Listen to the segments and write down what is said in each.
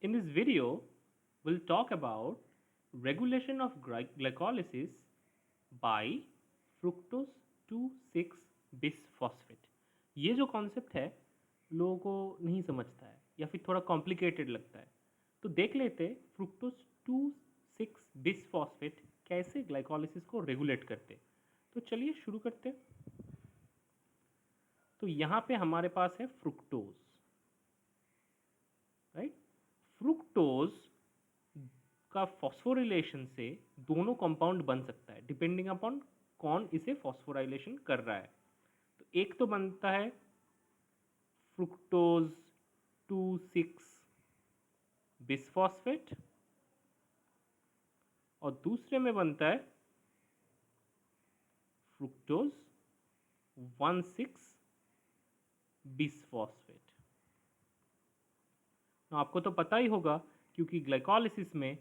In this video, we'll talk about regulation of glycolysis by fructose 2,6 bisphosphate. ये जो concept है लोगों को नहीं समझता है या फिर थोड़ा कॉम्प्लिकेटेड लगता है, तो देख लेते फ्रुक्टोज 2,6 बिसफॉस्फेट कैसे ग्लाइकोलिसिस को रेगुलेट करते। तो चलिए शुरू करते। तो यहाँ पे हमारे पास है फ्रुक्टोज, राइट। फ्रुक्टोज का फॉस्फोरिलेशन से दोनों कंपाउंड बन सकता है डिपेंडिंग अपॉन कौन इसे फॉस्फोराइलेशन कर रहा है। तो एक तो बनता है फ्रुक्टोज 2,6 बिसफॉस्फेट और दूसरे में बनता है फ्रुक्टोज 1,6 बिसफॉस्फेट। आपको तो पता ही होगा क्योंकि ग्लाइकोलिसिस में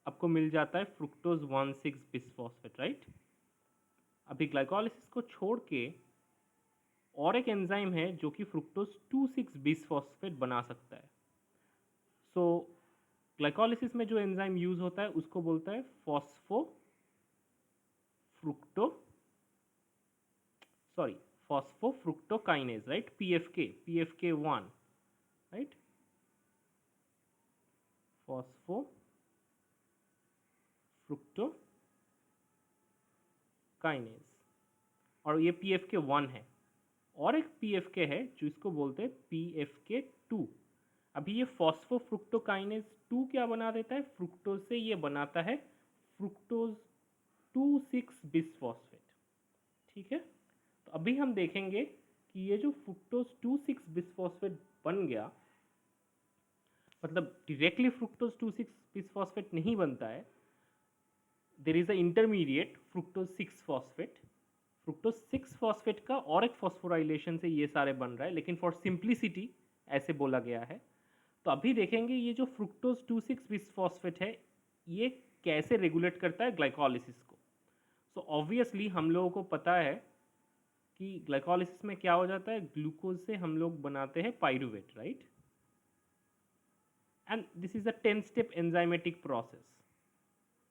आपको मिल जाता है फ्रुक्टोज 1,6 बिसफॉस्फेट, राइट। अभी ग्लाइकोलिसिस को छोड़ के और एक एंजाइम है जो कि फ्रुक्टोज 2,6 बिसफॉस्फेट बना सकता है। सो ग्लाइकोलिसिस में जो एंजाइम यूज होता है उसको बोलता है phosphofructokinase, right. PFK1, right. Phosphofructokinase, और ये PFK1 है। और एक PFK है जो इसको बोलते हैं PFK2। अभी ये फॉस्फोफ्रुक्टोकाइनेज 2 क्या बना देता है, फ्रुक्टोज से ये बनाता है फ्रुक्टोज 2,6 बिसफॉस्फेट, ठीक है। तो अभी हम देखेंगे कि ये जो फ्रुक्टोज 2,6 बिसफॉस्फेट बन गया, मतलब डायरेक्टली फ्रुक्टोज 2,6 बिसफॉस्फेट नहीं बनता है। There is a intermediate fructose 6 phosphate. Fructose 6 phosphate का और एक फॉस्फोराइलेशन से ये सारे बन रहा है, लेकिन फॉर सिंप्लिसिटी ऐसे बोला गया है। तो अभी देखेंगे ये जो फ्रुक्टोज 2,6 बिसफॉस्फेट है ये कैसे रेगुलेट करता है ग्लाइकोलिसिस को। सो ऑब्वियसली हम लोगों को पता है कि ग्लाइकोलिसिस में क्या हो जाता है, ग्लूकोज से हम लोग बनाते हैं pyruvate, right. And this is a 10 step enzymatic process,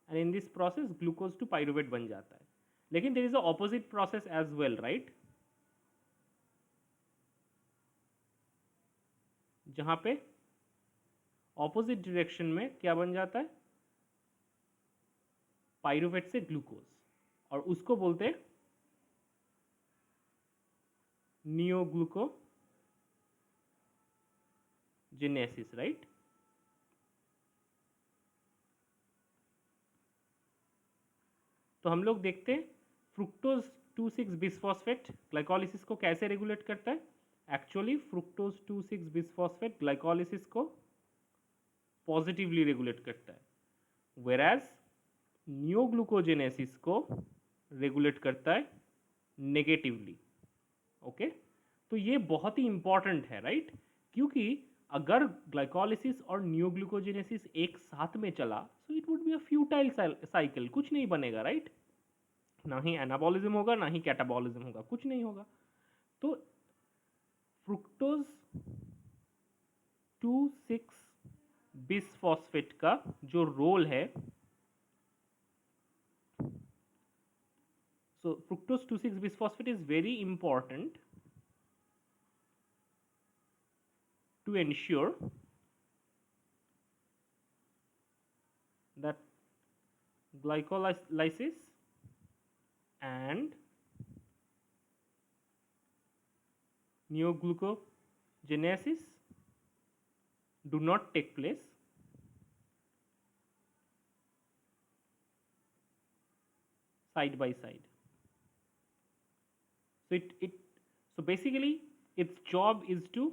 and in this process glucose to pyruvate बन जाता है। लेकिन there is a opposite process as well, right, जहां पे ऑपोजिट डायरेक्शन में क्या बन जाता है, पाइरुवेट से ग्लूकोज, और उसको बोलते हैं नियोग्लूकोजेनेसिस, राइट। तो हम लोग देखते हैं फ्रुक्टोज 2,6 बिसफॉस्फेट ग्लाइकोलिसिस को कैसे रेगुलेट करता है। एक्चुअली फ्रुक्टोज 2,6 बिसफॉस्फेट ग्लाइकोलिसिस को पॉजिटिवली रेगुलेट करता है, वेराज नियोग्लूकोजेनेसिस को रेगुलेट करता है नेगेटिवली। ओके, तो ये बहुत ही इंपॉर्टेंट है, राइट, क्योंकि अगर ग्लाइकोलिसिस और नियोग्लूकोजेनेसिस एक साथ में चला so it would be a futile cycle, कुछ नहीं बनेगा, राइट। ना ही एनाबॉलिज्म होगा ना ही कैटाबॉलिज्म होगा, कुछ नहीं होगा। तो फ्रुक्टोज 2,6 बिसफॉस्फेट का जो रोल है, so fructose 2,6 bisphosphate is very important to ensure that glycolysis and neoglucogenesis do not take place side by side. So basically its job is to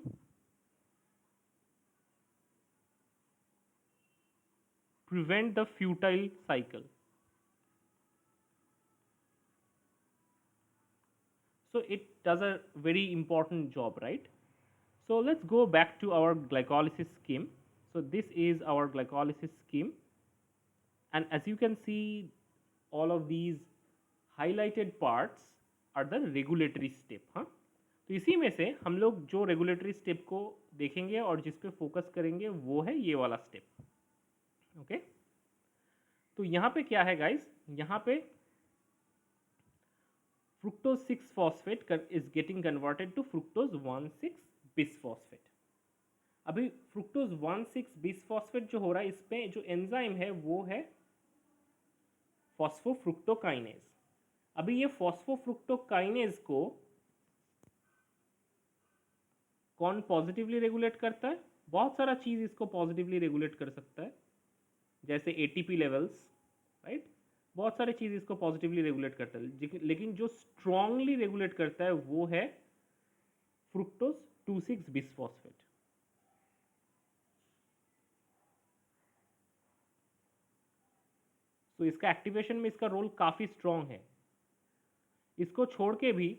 prevent the futile cycle. So it does a very important job, right? So let's go back to our glycolysis scheme. So this is our glycolysis scheme, and as you can see, all of these highlighted parts are the regulatory step, huh? तो इसी में से हम लोग जो regulatory step को देखेंगे और जिस पे फोकस करेंगे वो है ये वाला स्टेप। ओके, तो यहाँ पे क्या है गाइस, यहाँ पे fructose 6 phosphate is getting converted to fructose 1,6 bisphosphate। अभी fructose 1,6 bisphosphate जो हो रहा है, इसमें जो एंजाइम है वो है फॉस्फोफ्रुक्टोकाइनेज। अभी ये फॉस्फोफ्रुक्टोकाइनेज को कौन पॉजिटिवली रेगुलेट करता है? बहुत सारा चीज़ इसको पॉजिटिवली रेगुलेट कर सकता है, जैसे एटीपी लेवल्स, राइट। बहुत सारे चीज़ इसको पॉजिटिवली रेगुलेट करता है, लेकिन जो स्ट्रांगली रेगुलेट करता है वो है फ्रुक्टोज 2,6 बिसफॉस्फेट। तो इसका एक्टिवेशन में इसका रोल काफ़ी स्ट्रांग है। इसको छोड़ के भी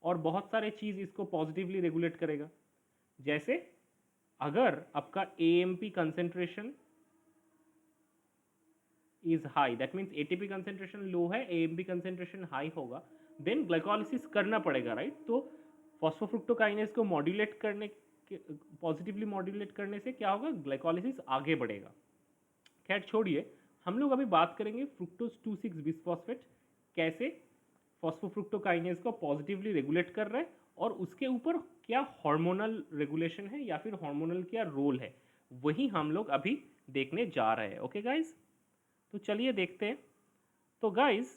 और बहुत सारे चीज़ इसको पॉजिटिवली रेगुलेट करेगा, जैसे अगर आपका AMP concentration is high, that means ATP concentration low है, AMP कंसेंट्रेशन हाई होगा, देन ग्लाइकोलिसिस करना पड़ेगा, राइट। तो फॉस्फोफ्रुक्टोकाइनेज को मॉड्यूलेट करने के, पॉजिटिवली मॉड्यूलेट करने से क्या होगा, ग्लाइकोलिसिस आगे बढ़ेगा। खैर छोड़िए, हम लोग अभी बात करेंगे फ्रुक्टोज 2,6 बिसफॉस्फेट कैसे फॉस्फोफ्रुक्टोकाइनेज को पॉजिटिवली रेगुलेट कर रहा है और उसके ऊपर क्या हार्मोनल रेगुलेशन है या फिर हार्मोनल क्या रोल है, वही हम लोग अभी देखने जा रहे हैं। ओके गाइज, तो चलिए देखते हैं। तो गाइज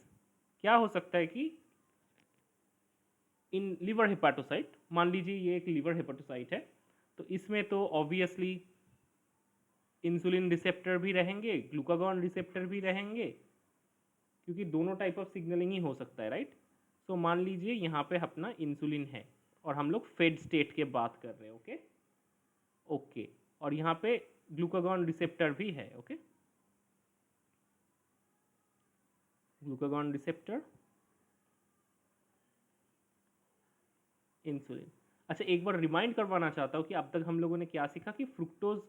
क्या हो सकता है कि इन लिवर हेपाटोसाइट, मान लीजिए ये एक लिवर हेपाटोसाइट है, तो इसमें तो ऑब्वियसली इंसुलिन रिसेप्टर भी रहेंगे, ग्लूकागॉन रिसेप्टर भी रहेंगे, क्योंकि दोनों टाइप ऑफ सिग्नलिंग ही हो सकता है, राइट। सो मान लीजिए यहाँ पे अपना इंसुलिन है और हम लोग फेड स्टेट के बात कर रहे हैं। ओके ओके, और यहाँ पे ग्लूकागॉन रिसेप्टर भी है। Okay, glucagon receptor, insulin. अच्छा, एक बार रिमाइंड करवाना चाहता हूँ कि अब तक हम लोगों ने क्या सीखा कि fructose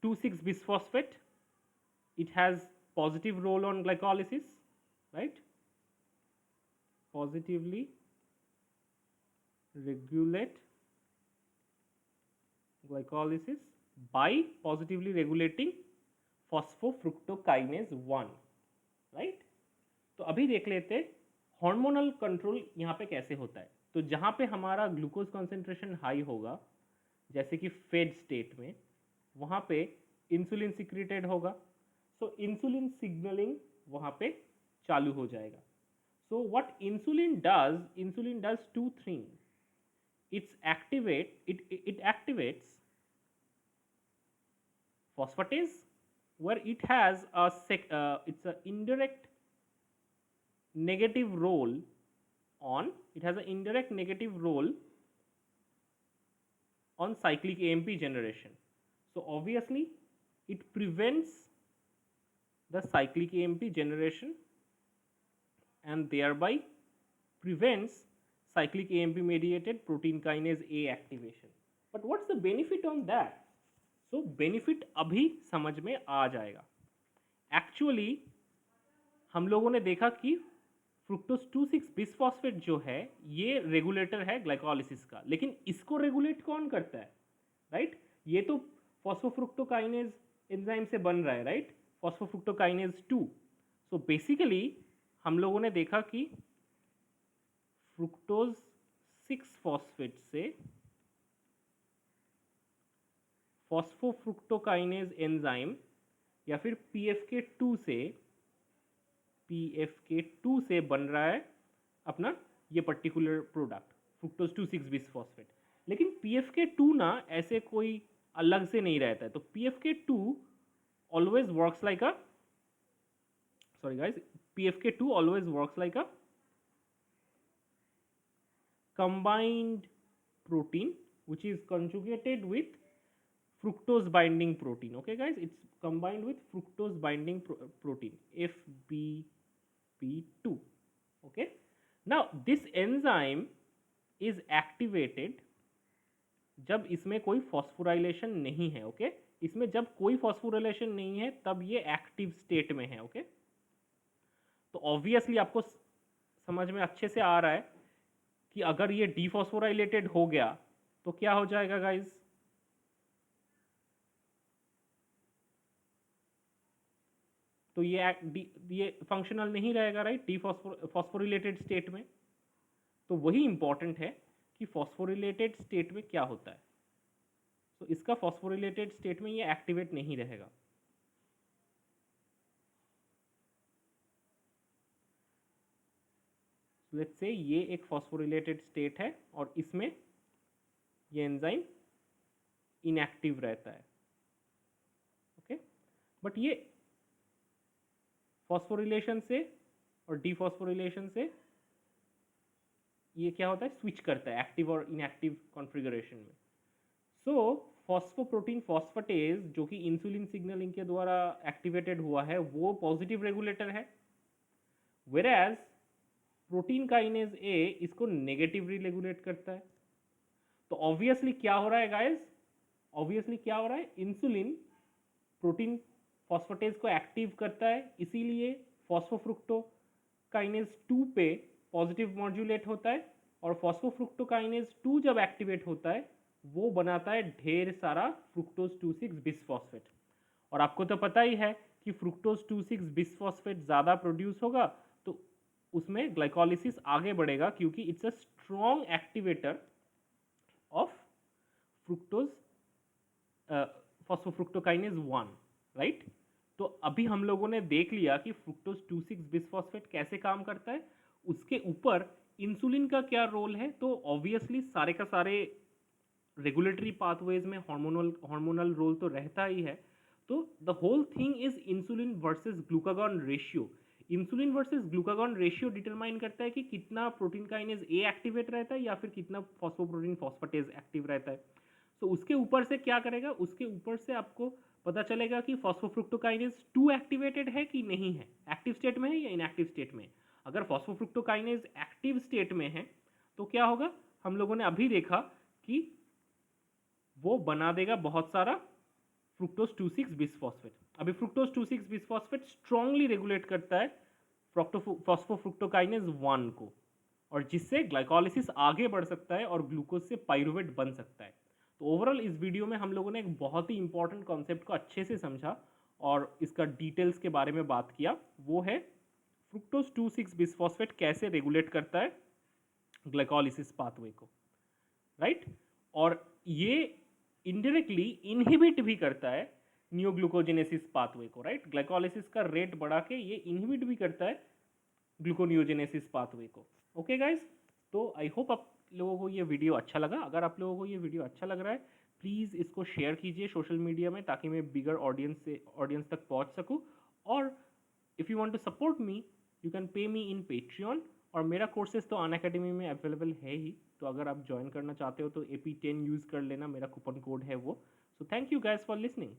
2,6 bisphosphate, it has positive role on glycolysis, right? Positively regulate glycolysis by positively regulating phosphofructokinase 1, right? तो अभी देख लेते हैं हार्मोनल कंट्रोल यहाँ पे कैसे होता है। तो जहाँ पे हमारा ग्लूकोज कॉन्सेंट्रेशन हाई होगा, जैसे कि फेड स्टेट में, वहाँ पे इंसुलिन सिक्रेटेड होगा, सो इंसुलिन सिग्नलिंग वहाँ पे चालू हो जाएगा। So what insulin does two thing, it activates phosphatase, where it has it's an indirect negative role on cyclic AMP generation. So obviously it prevents the cyclic AMP generation and thereby prevents cyclic AMP mediated protein kinase A activation. But what's the benefit on that? So benefit अभी समझ में आ जाएगा। Actually हम लोगों ने देखा कि fructose 2,6 bisphosphate जो है ये रेगुलेटर है ग्लाइकोलिसिस का, लेकिन इसको रेगुलेट कौन करता है, राइट। ये तो फॉस्फोफ्रुक्टोकाइनेज एंजाइम से बन रहा है, राइट, फॉस्फोफ्रुक्टोकाइनेज 2। सो बेसिकली हम लोगों ने देखा कि फ्रुक्टोज 6 फॉस्फेट से फॉस्फोफ्रुक्टोकाइनेज एंजाइम या फिर PFK2 से बन रहा है अपना ये पर्टिकुलर प्रोडक्ट फ्रुक्टोज 2,6 बिसफॉस्फेट। लेकिन PFK2 ना ऐसे कोई अलग से नहीं रहता है, तो PFK2 always works like a PFK2 always works like a combined protein which is conjugated with fructose binding protein. Okay guys, it's combined with fructose binding protein FBP2. Okay, now this enzyme is activated जब इसमें कोई phosphorylation नहीं है। Okay, इसमें जब कोई phosphorylation नहीं है तब ये एक्टिव स्टेट में है। ओके, तो ऑब्वियसली आपको समझ में अच्छे से आ रहा है कि अगर ये डीफॉस्फोराइलेटेड हो गया तो क्या हो जाएगा गाइज? तो ये फंक्शनल नहीं रहेगा, राइट, फॉस्फोरिलेटेड स्टेट में। तो वही इंपॉर्टेंट है कि फॉस्फोरिलेटेड स्टेट में क्या होता है। तो इसका फॉस्फोरिलेटेड स्टेट में ये एक्टिवेट नहीं रहेगा। लेट्स से ये एक फॉस्फोरिलेटेड स्टेट है और इसमें ये एंजाइम इनएक्टिव रहता है, ओके। बट ये फॉस्फोरिलेशन से और डीफॉस्फोरिलेशन से ये क्या होता है, स्विच करता है एक्टिव और इनएक्टिव कॉन्फ़िगरेशन में। सो फॉस्फोप्रोटीन फॉस्फेटेज जो कि इंसुलिन सिग्नलिंग के द्वारा एक्टिवेटेड हुआ है वो पॉजिटिव रेगुलेटर है, वेराज प्रोटीन काइनेज ए इसको नेगेटिवली रेगुलेट करता है। तो ऑब्वियसली क्या हो रहा है गाइस, ऑब्वियसली क्या हो रहा है, इंसुलिन प्रोटीन फॉस्फेटेज को एक्टिव करता है, इसीलिए फॉस्फोफ्रुक्टोकाइनेज 2 पे पॉजिटिव मॉड्यूलेट होता है। और फॉस्फोफ्रुक्टोकाइनेज 2 जब एक्टिवेट होता है वो बनाता है ढेर सारा फ्रुक्टोज 2,6 बिसफॉस्फेट। और आपको तो पता ही है कि फ्रुक्टोज 2,6 बिसफॉस्फेट ज़्यादा प्रोड्यूस होगा तो उसमें ग्लाइकोलिसिस आगे बढ़ेगा, क्योंकि it's a strong activator of fructose phosphofructokinase 1, right. तो अभी हम लोगों ने देख लिया कि फ्रुक्टोज 2,6 बिसफॉस्फेट कैसे काम करता है, उसके ऊपर इंसुलिन का क्या रोल है। तो ऑब्वियसली सारे का सारे रेगुलेटरी पाथवेज में हार्मोनल रोल तो रहता ही है। तो the whole thing is insulin versus glucagon ratio. Insulin versus glucagon ratio determine करता है कि कितना प्रोटीन काइनेज ए एक्टिवेट रहता है या फिर कितना फॉस्फोप्रोटीन फॉस्फेटेज एक्टिव रहता है। तो उसके ऊपर से क्या करेगा, उसके ऊपर से आपको पता चलेगा कि फॉस्फोफ्रुक्टोकाइनेज 2 एक्टिवेटेड है कि नहीं है, एक्टिव स्टेट में है या इनएक्टिव स्टेट में। अगर फॉस्फोफ्रुक्टोकाइनेज एक्टिव स्टेट में है तो क्या होगा, हम लोगों ने अभी देखा कि वो बना देगा बहुत सारा फ्रुक्टोज 2,6 बिसफॉस्फेट। अभी फ्रुक्टोज 2,6 बिसफॉस्फेट स्ट्रांगली रेगुलेट करता है फॉस्फोफ्रुक्टोकाइनेज 1 को, और जिससे ग्लाइकोलिसिस आगे बढ़ सकता है और ग्लूकोज से पाइरुवेट बन सकता है। तो ओवरऑल इस वीडियो में हम लोगों ने एक बहुत ही इंपॉर्टेंट कॉन्सेप्ट को अच्छे से समझा और इसका डिटेल्स के बारे में बात किया, वो है फ्रुक्टोज 2,6 बिसफॉस्फेट कैसे रेगुलेट करता है ग्लाइकोलिसिस पाथवे को, राइट। और ये इनडायरेक्टली इनहिबिट भी करता है नियोग्लूकोजेनेसिस पाथवे को, राइट। ग्लाइकोलिसिस का रेट बढ़ा के ये इनहिबिट भी करता है ग्लूकोनियोजेनेसिस पाथवे को। ओके गाइस, तो आई होप आप लोगों को ये वीडियो अच्छा लगा। अगर आप लोगों को ये वीडियो अच्छा लग रहा है प्लीज़ इसको शेयर कीजिए सोशल मीडिया में, ताकि मैं बिगर ऑडियंस तक पहुंच सकूं। और if you want to support me you can pay me in Patreon, और मेरा कोर्सेज तो अनअकैडमी में अवेलेबल है ही, तो अगर आप ज्वाइन करना चाहते हो तो AP10 यूज़ कर लेना, मेरा कूपन कोड है वो। So thank you guys for listening.